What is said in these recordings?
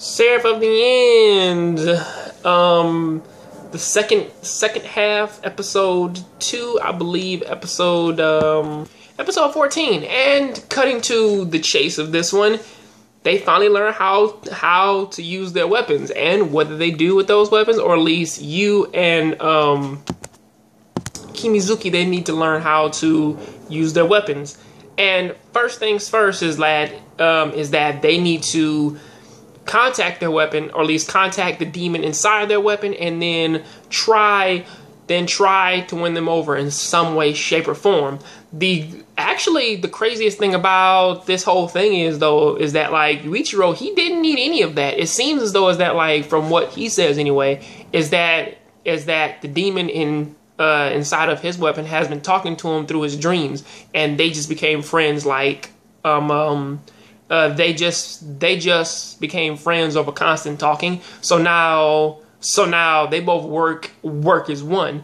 Seraph of the End. The second half, episode 2, I believe, episode 14. And cutting to the chase of this one, they finally learn how to use their weapons and what they do with those weapons, or at least you and Kimizuki, they need to learn how to use their weapons. And first things first is that they need to contact their weapon, or at least contact the demon inside their weapon, and then try to win them over in some way, shape, or form. Actually, the craziest thing about this whole thing is that like Yuichiro, he didn't need any of that. It seems as though like from what he says anyway, is that the demon inside of his weapon has been talking to him through his dreams, and they just became friends. Like they just became friends over constant talking. So now they both work as one.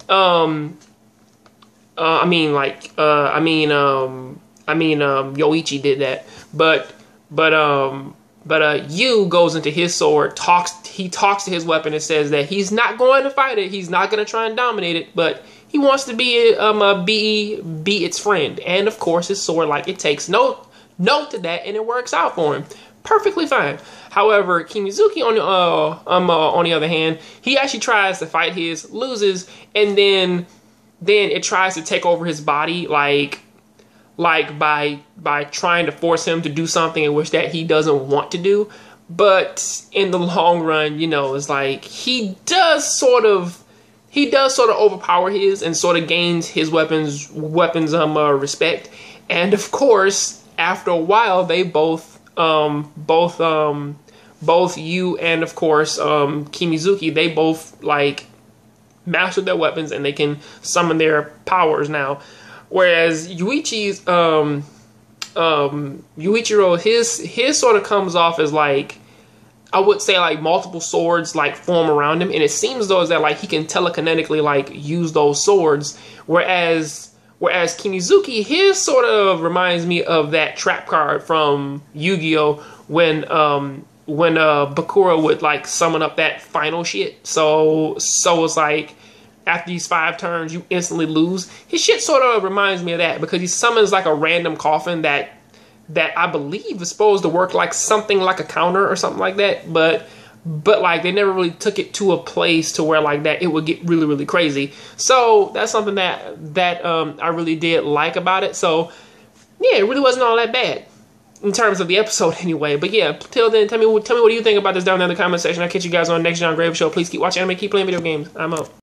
Yoichi did that, but Yu goes into his sword, he talks to his weapon and says that he's not going to fight it, he's not going to try and dominate it, but he wants to be its friend. And of course his sword, like, it takes note to that, and it works out for him perfectly fine. However, Kimizuki on the other hand, he actually tries to fight his, loses, and then it tries to take over his body, like by trying to force him to do something in which that he doesn't want to do. But in the long run, you know, it's like he does sort of overpower his and sort of gains his weapons respect. And of course, after a while, they both you and of course Kimizuki, they both like mastered their weapons and they can summon their powers now. Whereas Yuichiro, his sort of comes off as like, I would say like multiple swords like form around him, and it seems though as that like he can telekinetically like use those swords. Whereas Kimizuki, his sort of reminds me of that trap card from Yu-Gi-Oh! when Bakura would like summon up that final shit. So it's like, after these 5 turns, you instantly lose. His shit sort of reminds me of that, because he summons like a random coffin that I believe is supposed to work like something like a counter or something like that. But like they never really took it to a place to where like that it would get really, really crazy. So that's something that I really did like about it. So yeah, it really wasn't all that bad in terms of the episode anyway. But yeah, till then, tell me what do you think about this down there in the comment section. I'll catch you guys on the next Jongravesshow. Please keep watching anime, keep playing video games. I'm out.